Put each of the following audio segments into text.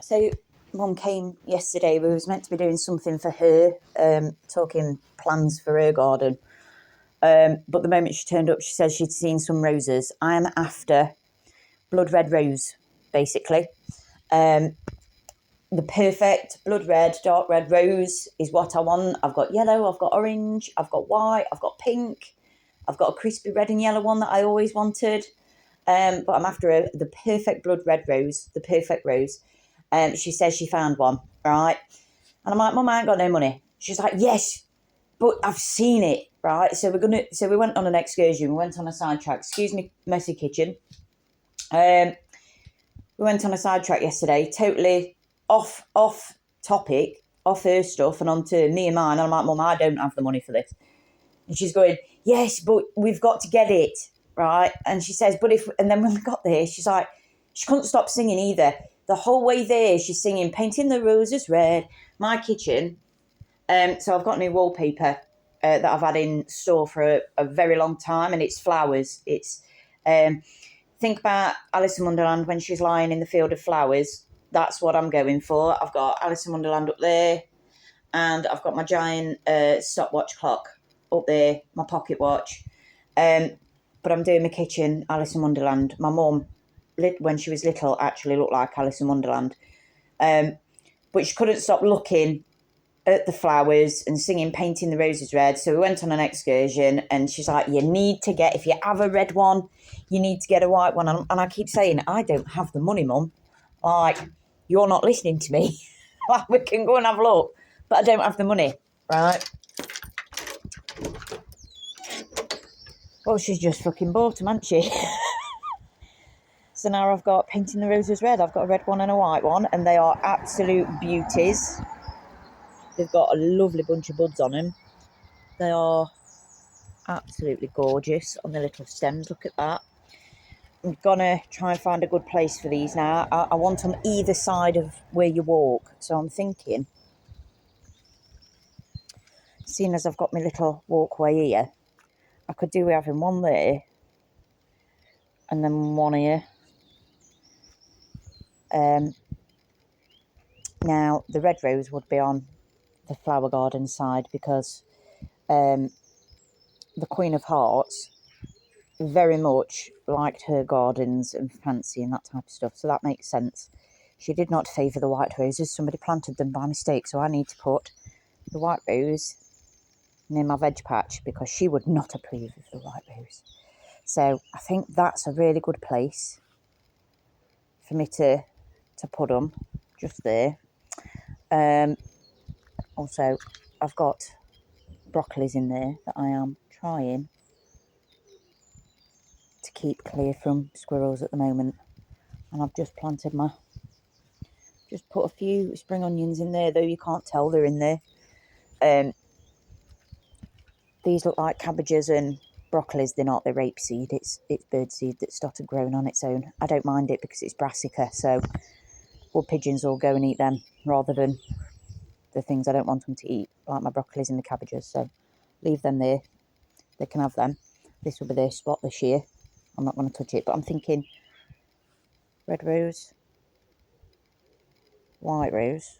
So Mum came yesterday. We was meant to be doing something for her, talking plans for her garden. But the moment she turned up, she said she'd seen some roses. I am after blood red rose, basically. The perfect blood red, dark red rose is what I want. I've got yellow, I've got orange, I've got white, I've got pink. I've got a crispy red and yellow one that I always wanted. But I'm after the perfect blood red rose, the perfect rose. She says she found one, right? And I'm like, Mum, I ain't got no money. She's like, yes, but I've seen it, right? So we went on an excursion. We went on a sidetrack. Excuse me, messy kitchen. We went on a sidetrack yesterday, totally off topic, off her stuff and onto me and mine. And I'm like, Mum, I don't have the money for this. And she's going, yes, but we've got to get it, right? And she says, and then when we got there, she's like, she couldn't stop singing either. The whole way there, she's singing, painting the roses red. My kitchen, so I've got new wallpaper that I've had in store for a very long time, and it's flowers. It's, think about Alice in Wonderland when she's lying in the field of flowers. That's what I'm going for. I've got Alice in Wonderland up there, and I've got my giant stopwatch clock up there, my pocket watch. But I'm doing my kitchen, Alice in Wonderland. My mum, when she was little, actually looked like Alice in Wonderland. But she couldn't stop looking at the flowers and singing, painting the roses red. So we went on an excursion, and she's like, you need to get, if you have a red one, you need to get a white one. And I keep saying, I don't have the money, Mum. Like, you're not listening to me. Like, we can go and have a look, but I don't have the money, right? Well, she's just fucking bought them, hasn't she? So now I've got painting the roses red. I've got a red one and a white one, and they are absolute beauties. They've got a lovely bunch of buds on them. They are absolutely gorgeous on the little stems. Look at that. I'm gonna try and find a good place for these now. I want on either side of where you walk. So I'm thinking, seeing as I've got my little walkway here, I could do with having one there and then one here. Now, the red rose would be on the flower garden side because the Queen of Hearts very much liked her gardens and fancy and that type of stuff. So that makes sense. She did not favour the white roses. Somebody planted them by mistake. So I need to put the white rose near my veg patch because she would not approve of the white rose. So I think that's a really good place for me to put them, just there. Also, I've got broccolis in there that I am trying to keep clear from squirrels at the moment. And I've just planted just put a few spring onions in there, though you can't tell they're in there. These look like cabbages and broccolis. They're not, they're rapeseed. It's birdseed that started growing on its own. I don't mind it because it's brassica, so wood pigeons will go and eat them rather than the things I don't want them to eat, like my broccolis and the cabbages. So leave them there. They can have them. This will be their spot this year. I'm not going to touch it, but I'm thinking red rose, white rose.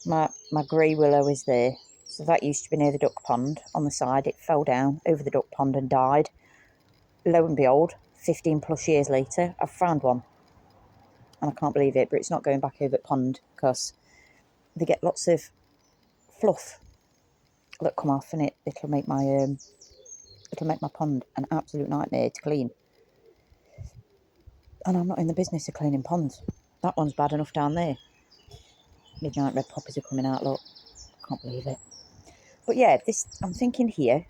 My grey willow is there. So that used to be near the duck pond on the side. It fell down over the duck pond and died. Lo and behold, 15 plus years later, I've found one. And I can't believe it, but it's not going back over the pond because they get lots of fluff that come off, and it'll make my pond an absolute nightmare to clean. And I'm not in the business of cleaning ponds. That one's bad enough down there. The giant red poppies are coming out, look. Can't believe it. But yeah, I'm thinking here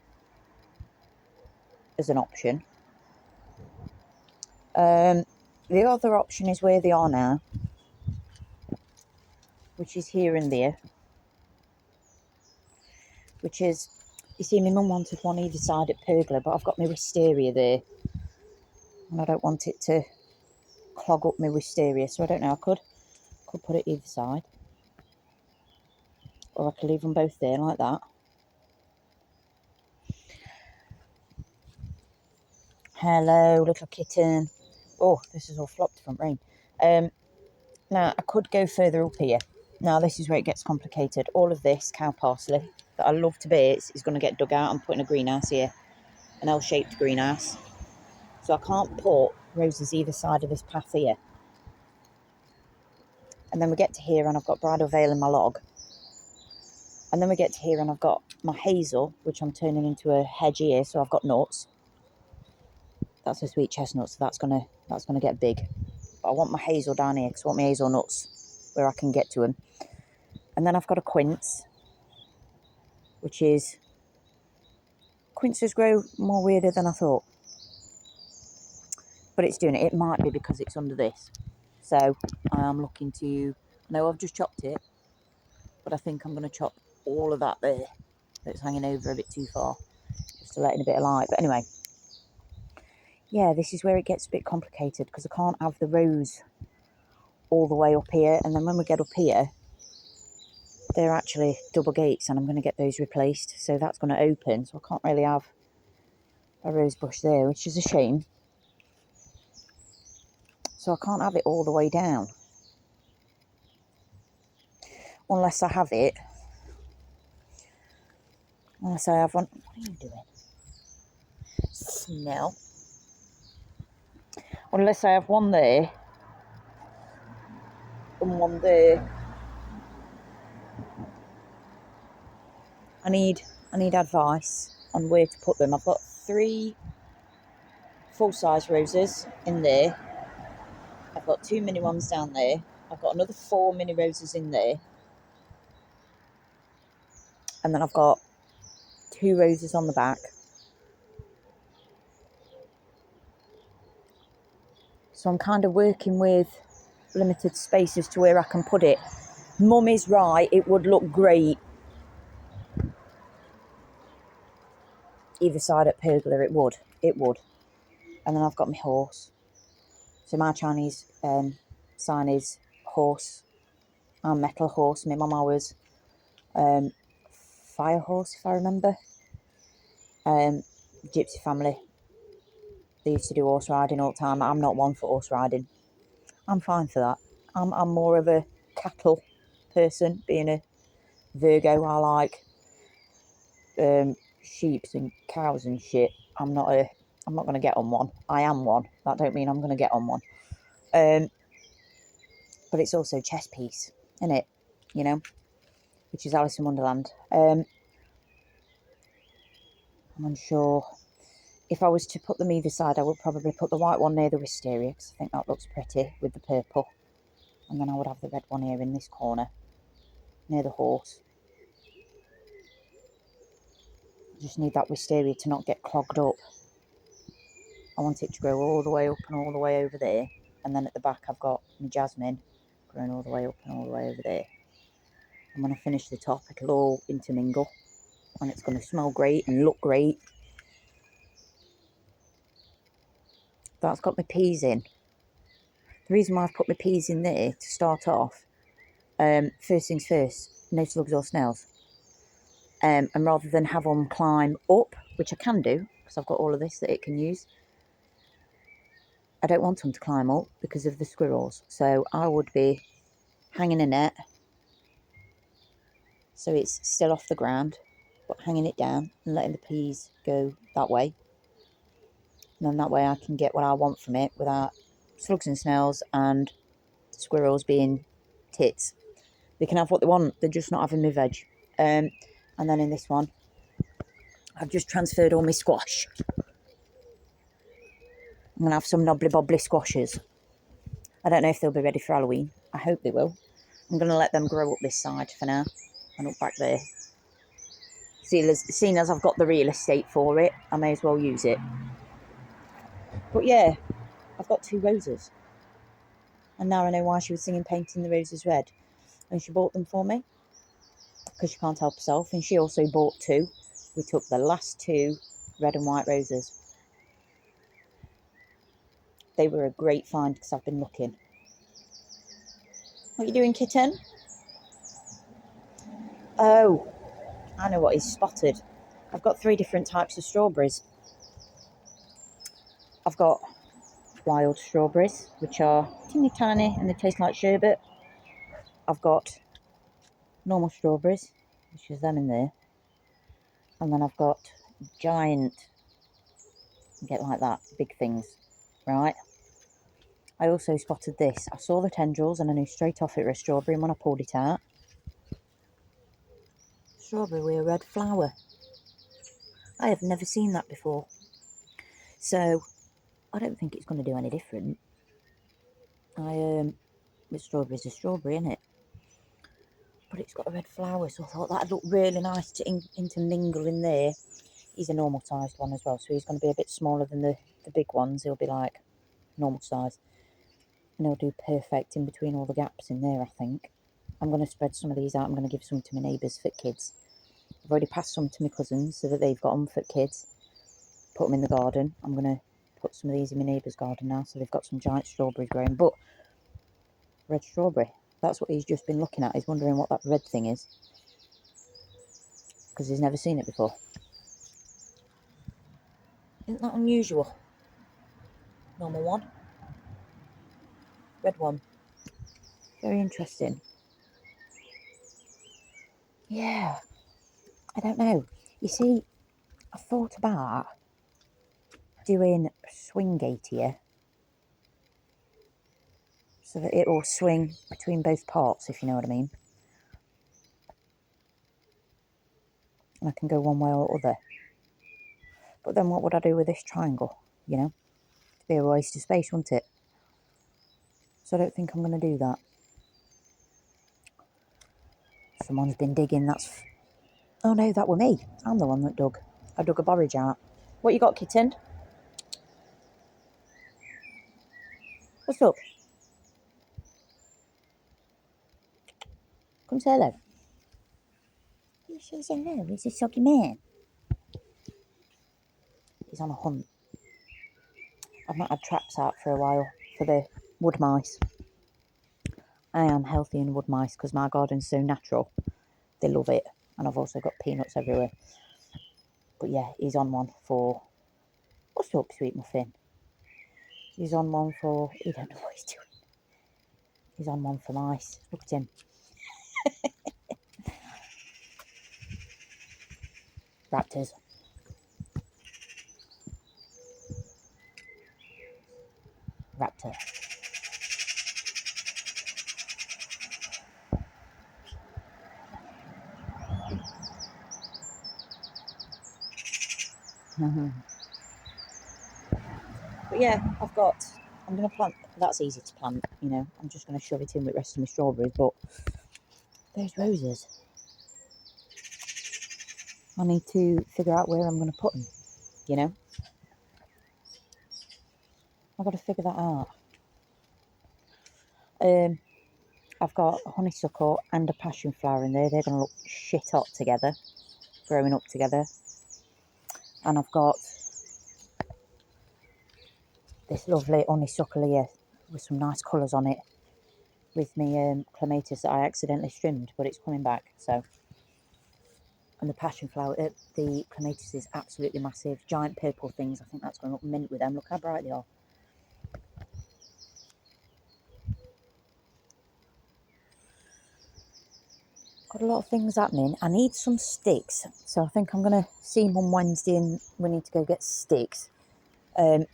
as an option. The other option is where they are now, which is here and there. Which is, you see, my mum wanted one either side at pergola, but I've got my wisteria there. And I don't want it to clog up my wisteria, so I don't know, I could put it either side. Or I could leave them both there like that. Hello, little kitten. Oh, this is all flopped from rain. Now, I could go further up here. Now, this is where it gets complicated. All of this cow parsley that I love to bits is going to get dug out and put in a greenhouse here. An L-shaped greenhouse. So I can't put roses either side of this path here. And then we get to here and I've got bridal veil in my log. And then we get to here and I've got my hazel, which I'm turning into a hedge here. So I've got nuts. That's a sweet chestnut, so that's gonna get big. But I want my hazel down here because I want my hazelnuts where I can get to them. And then I've got a quince, which is... Quinces grow more weirder than I thought. But it's doing it. It might be because it's under this. So I am looking to... No, I've just chopped it. But I think I'm going to chop all of that there. That's hanging over a bit too far. Just to let in a bit of light. But anyway. Yeah, this is where it gets a bit complicated. Because I can't have the rose all the way up here. And then when we get up here, they're actually double gates. And I'm going to get those replaced. So that's going to open. So I can't really have a rose bush there. Which is a shame. So I can't have it all the way down. Unless I have it. Unless I have one. What are you doing? Snell. Unless I have one there. And one there. I need advice on where to put them. I've got 3 full-size roses in there. I've got 2 mini ones down there. I've got another 4 mini roses in there. And then I've got 2 roses on the back. So I'm kind of working with limited spaces to where I can put it. Mum is right, it would look great either side at pergola. It would. And then I've got my horse. So my Chinese sign is horse. I'm metal horse. My mum was fire horse, if I remember. Gypsy family. They used to do horse riding all the time. I'm not one for horse riding. I'm fine for that. I'm more of a cattle person, being a Virgo. I like sheep and cows and shit. I'm not going to get on one. I am one. That don't mean I'm going to get on one. But it's also chess piece, isn't it? You know, which is Alice in Wonderland. I'm unsure. If I was to put them either side, I would probably put the white one near the wisteria because I think that looks pretty with the purple. And then I would have the red one here in this corner near the horse. I just need that wisteria to not get clogged up. I want it to grow all the way up and all the way over there. And then at the back I've got my jasmine growing all the way up and all the way over there. And when I finish the top, it'll all intermingle. And it's going to smell great and look great. That's got my peas in. The reason why I've put my peas in there to start off, first things first, no slugs or snails. And rather than have them climb up, which I can do, because I've got all of this that it can use, I don't want them to climb up because of the squirrels. So I would be hanging a net, so it's still off the ground, but hanging it down and letting the peas go that way. And then that way I can get what I want from it without slugs and snails and squirrels being tits. They can have what they want, they're just not having my veg. And then in this one, I've just transferred all my squash. I'm going to have some knobbly bobbly squashes. I don't know if they'll be ready for Halloween. I hope they will. I'm going to let them grow up this side for now and up back there. Seeing as I've got the real estate for it, I may as well use it. But yeah, I've got 2 roses. And now I know why she was singing Painting the Roses Red. And she bought them for me. Because she can't help herself. And she also bought 2. We took the last 2 red and white roses. They were a great find because I've been looking. What are you doing, kitten? Oh, I know what he's spotted. I've got 3 different types of strawberries. I've got wild strawberries, which are teeny tiny and they taste like sherbet. I've got normal strawberries, which is them in there. And then I've got giant, get like that, big things, right? I also spotted this. I saw the tendrils and I knew straight off it was a strawberry, and when I pulled it out, strawberry with a red flower. I have never seen that before. So I don't think it's going to do any different. With strawberries, a strawberry, isn't it? But it's got a red flower, so I thought that'd look really nice to intermingle in there. He's a normal sized one as well, so he's going to be a bit smaller than the big ones. He'll be like normal size, and he'll do perfect in between all the gaps in there, I think. I'm going to spread some of these out. I'm going to give some to my neighbours for kids. I've already passed some to my cousins so that they've got them for kids. Put them in the garden. I'm going to put some of these in my neighbour's garden now, so they've got some giant strawberries growing. But red strawberry, that's what he's just been looking at. He's wondering what that red thing is, because he's never seen it before. Isn't that unusual? Normal one. Red one. Very interesting. Yeah. I don't know. You see, I thought about doing swing gate here, so that it will swing between both parts, if you know what I mean. And I can go one way or other. But then what would I do with this triangle, you know? It'd be a waste of space, wouldn't it? So I don't think I'm going to do that. Someone's been digging, that's... Oh no, that were me. I'm the one that dug. I dug a borage out. What you got, kitten? What's up? Come say hello. You say hello, he's a soggy man. He's on a hunt. I've not had traps out for a while for the wood mice. I am healthy in wood mice because my garden's so natural. They love it. And I've also got peanuts everywhere. But yeah, he's on one for... What's up, sweet muffin? He's on one for... He don't know what he's doing. He's on one for mice. Look at him. Raptors. Raptor. But yeah, I'm going to plant... That's easy to plant, you know. I'm just going to shove it in with the rest of my strawberries. But those roses... I need to figure out where I'm going to put them, you know. I've got to figure that out. I've got a honeysuckle and a passion flower in there. They're going to look shit hot together, growing up together. And I've got this lovely honeysuckle here with some nice colours on it, with me clematis that I accidentally trimmed, but it's coming back. So, and the passion flower, the clematis is absolutely massive, giant purple things. I think that's going to look mint with them. Look how bright they are. Got a lot of things happening. I need some sticks, so I think I'm going to see him on Wednesday and we need to go get sticks. I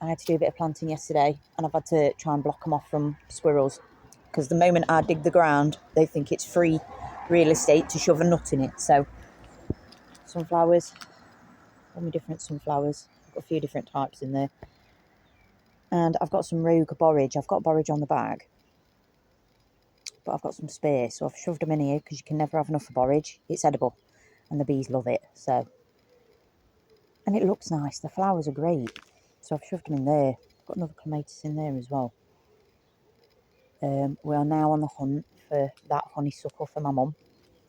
had to do a bit of planting yesterday and I've had to try and block them off from squirrels, because the moment I dig the ground they think it's free real estate to shove a nut in it. So sunflowers, all my different sunflowers, I've got a few different types in there, and I've got some rogue borage. I've got borage on the bag, but I've got some spare, so I've shoved them in here because you can never have enough of borage. It's edible and the bees love it. So, and it looks nice, the flowers are great, so I've shoved them in there. I've got another clematis in there as well. We are now on the hunt for that honeysuckle for my mum,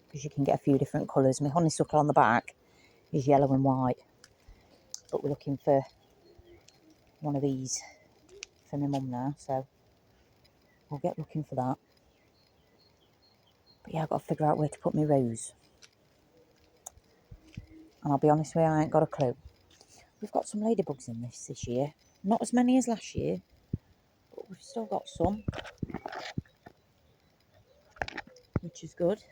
because you can get a few different colours. My honeysuckle on the back is yellow and white, but we're looking for one of these for my mum now, so we'll get looking for that. But yeah, I've got to figure out where to put my rose, and I'll be honest with you, I ain't got a clue. We've got some ladybugs in this year. Not as many as last year, but we've still got some, which is good.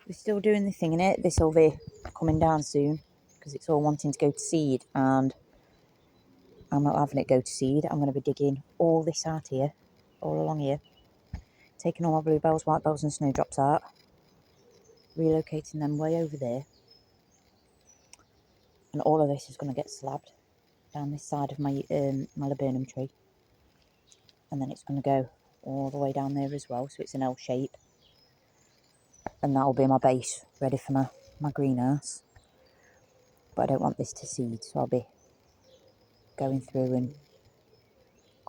We're still doing the thing in it. This will be coming down soon because it's all wanting to go to seed, and I'm not having it go to seed. I'm going to be digging all this out here, all along here, taking all my bluebells, white bells and snowdrops out, relocating them way over there, and all of this is going to get slabbed down this side of my laburnum tree, and then it's going to go all the way down there as well, so it's an L shape, and that'll be my base ready for my greenhouse. But I don't want this to seed, so I'll be going through and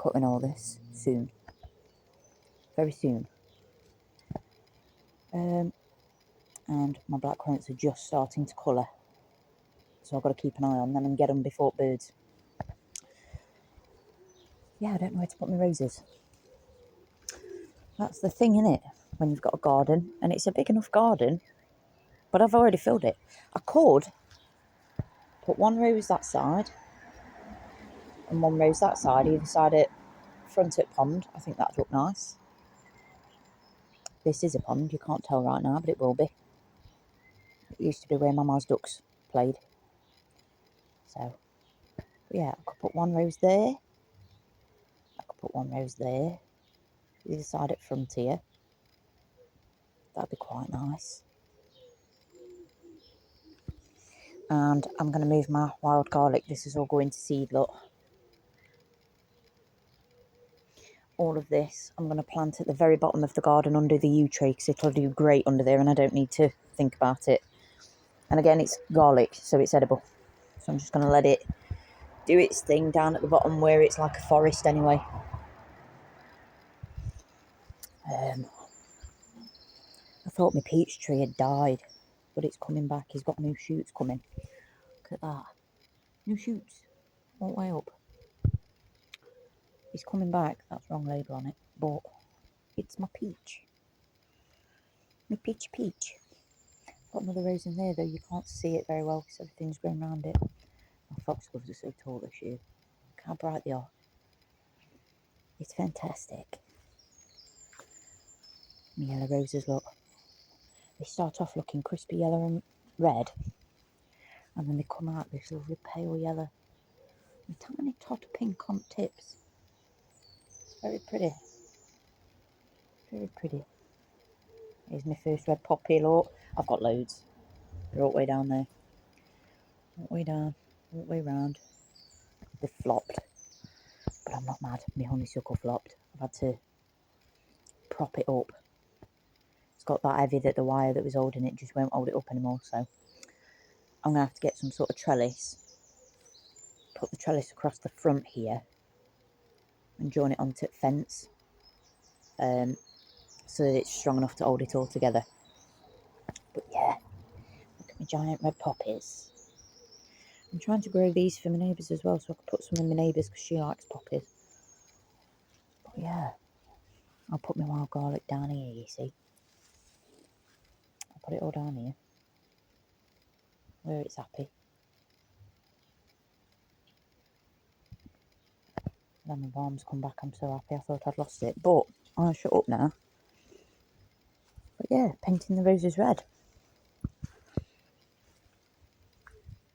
cutting all this soon, very soon. And my blackcurrants are just starting to colour, so I've got to keep an eye on them and get them before birds. Yeah, I don't know where to put my roses. That's the thing, innit? When you've got a garden, and it's a big enough garden, but I've already filled it. I could put one rose that side and one rose that side, either side at front at pond. I think that'd look nice. This is a pond, you can't tell right now, but it will be. It used to be where Mama's ducks played. So, yeah, I could put one rose there. I could put one rose there. Either side at front here. That'd be quite nice. And I'm going to move my wild garlic. This is all going to seed, look. All of this I'm going to plant at the very bottom of the garden under the yew tree, because it'll do great under there and I don't need to think about it. And again, it's garlic, so it's edible. So I'm just going to let it do its thing down at the bottom where it's like a forest anyway. I thought my peach tree had died, but it's coming back. He's got new shoots coming. Look at that. New shoots. All the way up. He's coming back. That's wrong label on it. But it's my peach. My peach. Got another rose in there, though. You can't see it very well because everything's grown around it. My foxgloves are so tall this year. Look how bright they are. It's fantastic. My yellow roses, look. They start off looking crispy yellow and red, and then they come out this lovely pale yellow. A tiny tot of pink on tips. It's very pretty. Very pretty. Here's my first red poppy, look. I've got loads. They're all the way down there. All the way down. All the way round. They've flopped. But I'm not mad. My honeysuckle flopped. I've had to prop it up. It's got that heavy that the wire that was holding it just won't hold it up anymore, so I'm going to have to get some sort of trellis. Put the trellis across the front here and join it onto the fence, so that it's strong enough to hold it all together. But yeah, look at my giant red poppies. I'm trying to grow these for my neighbours as well, so I could put some in my neighbours because she likes poppies. But yeah, I'll put my wild garlic down here, you see. I'll put it all down here, where it's happy. Then my balm's come back, I'm so happy. I thought I'd lost it, but I'll shut up now. But yeah, painting the roses red.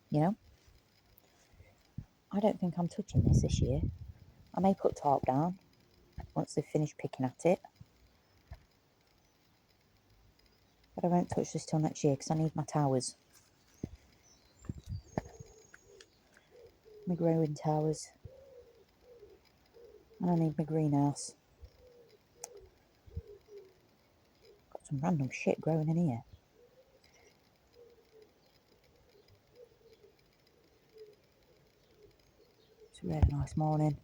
You know, I don't think I'm touching this year. I may put tarp down once they've finished picking at it. But I won't touch this till next year because I need my towers. My growing towers. And I need my greenhouse. Got some random shit growing in here. It's a really nice morning.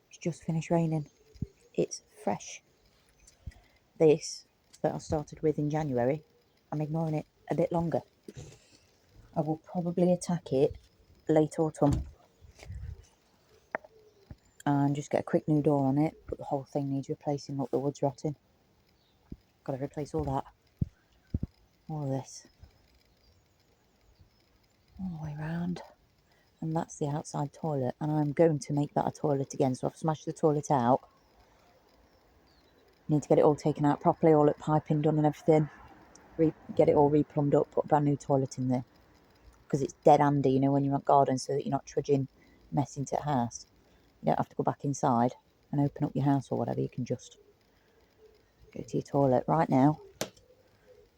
It's just finished raining. It's fresh. This that I started with in January, I'm ignoring it a bit longer. I will probably attack it late autumn and just get a quick new door on it, but the whole thing needs replacing. Look, the wood's rotting. Got to replace all that. All of this. All the way round. And that's the outside toilet, and I'm going to make that a toilet again. So I've smashed the toilet out. Need to get it all taken out properly, all at piping done and everything. Get it all replumbed up, put a brand new toilet in there. Because it's dead handy, you know, when you're at garden, so that you're not trudging mess into the house. You don't have to go back inside and open up your house or whatever. You can just go to your toilet. Right now,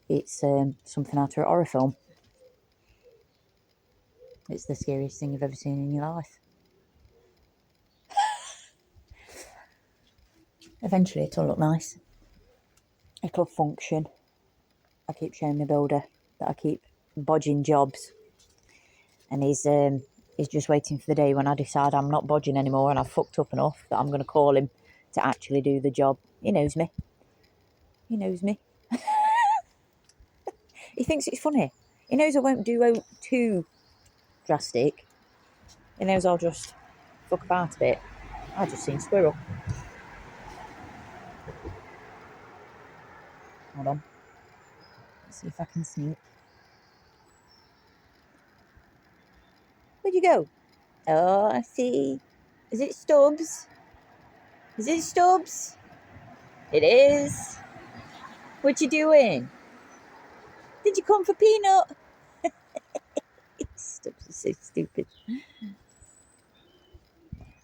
it's something out of a horror film. It's the scariest thing you've ever seen in your life. Eventually it'll look nice. It'll function. I keep showing my builder that I keep bodging jobs. And he's just waiting for the day when I decide I'm not bodging anymore and I've fucked up enough that I'm going to call him to actually do the job. He knows me. He knows me. He thinks it's funny. He knows I won't do too drastic. He knows I'll just fuck about a bit. I just seen squirrel. Hold on. Let's see if I can sneak. Where'd you go? Oh, I see. Is it Stubbs? Is it Stubbs? It is. What you doing? Did you come for Peanut? Stubbs is so stupid.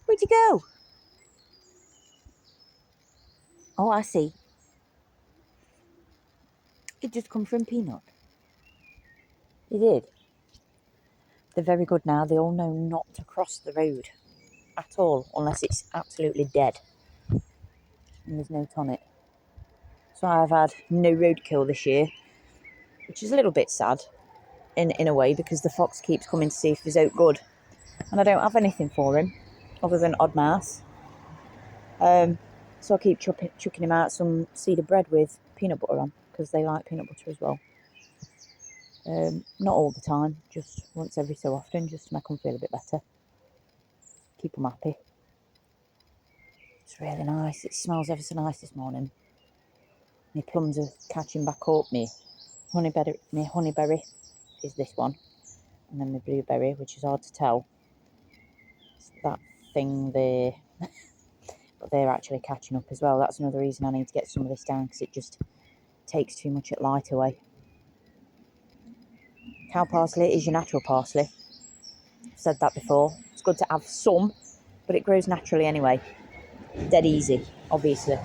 Where'd you go? Oh, I see. It just come from Peanut. He did. They're very good now. They all know not to cross the road at all, unless it's absolutely dead and there's no tonic. So I've had no roadkill this year, which is a little bit sad in a way, because the fox keeps coming to see if he's out good, and I don't have anything for him other than odd mouse. So I keep chucking him out some cedar bread with peanut butter on, because they like peanut butter as well. Not all the time, just once every so often, just to make them feel a bit better. Keep them happy. It's really nice. It smells ever so nice this morning. My plums are catching back up. My honeyberry is this one, and then my blueberry, which is hard to tell. It's that thing there. But they're actually catching up as well. That's another reason I need to get some of this down, because it just takes too much at light away. Cow parsley is your natural parsley. I've said that before. It's good to have some, but it grows naturally anyway. Dead easy, obviously.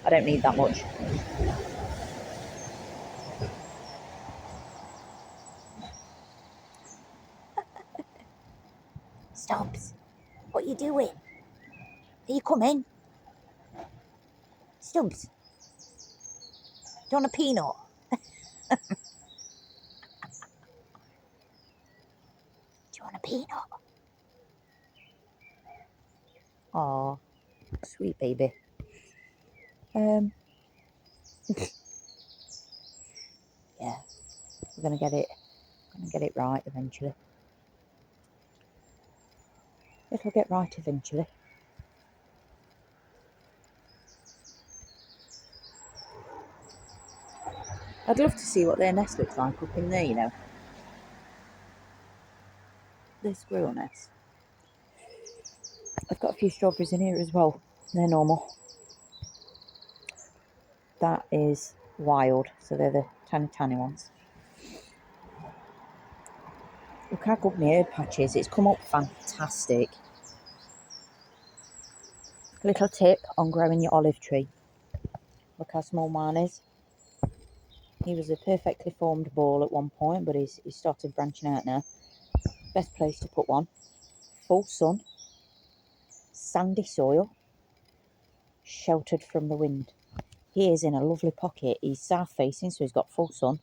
I don't need that much. Stubbs, what are you doing? Are you coming? Stubbs, do you want a peanut? Do you want a peanut? Aw, sweet baby. Yeah, we're gonna get it right eventually. It'll get right eventually. I'd love to see what their nest looks like up in there, you know. Their squirrel nest. I've got a few strawberries in here as well. They're normal. That is wild, so they're the tiny ones. Look how good my herb patch is. It's come up fantastic. Little tip on growing your olive tree. Look how small mine is. He was a perfectly formed ball at one point, but he's started branching out now. Best place to put one. Full sun. Sandy soil. Sheltered from the wind. He is in a lovely pocket. He's south facing, so he's got full sun.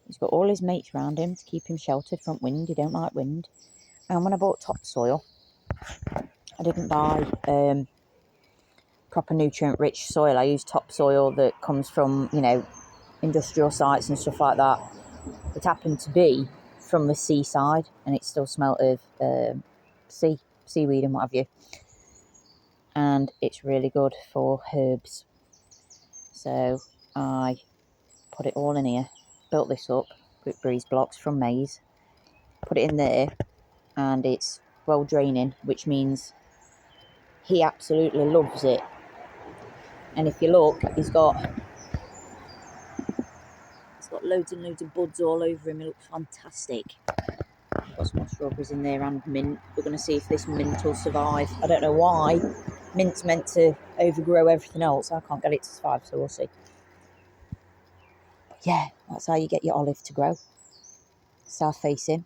He's got all his mates around him to keep him sheltered from wind. He don't like wind. And when I bought topsoil, I didn't buy proper nutrient-rich soil. I used topsoil that comes from, you know, industrial sites and stuff like that. It happened to be from the seaside, and it still smelt of seaweed and what have you. And it's really good for herbs. So I put it all in here, built this up with breeze blocks from maize, put it in there, and it's well draining, which means he absolutely loves it. And if you look, he's got loads and loads of buds all over him. He looks fantastic. I've got some more strawberries in there and mint. We're going to see if this mint will survive. I don't know why. Mint's meant to overgrow everything else. I can't get it to survive, so we'll see. But yeah, that's how you get your olive to grow. South facing.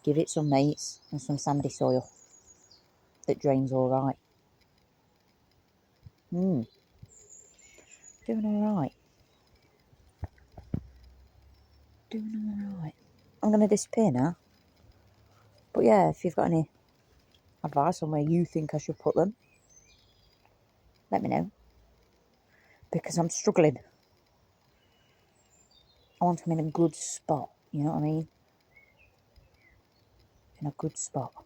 Give it some mates and some sandy soil that drains all right. Doing all right. Doing all right. I'm going to disappear now. But yeah, if you've got any advice on where you think I should put them, let me know. Because I'm struggling. I want them in a good spot. You know what I mean? In a good spot.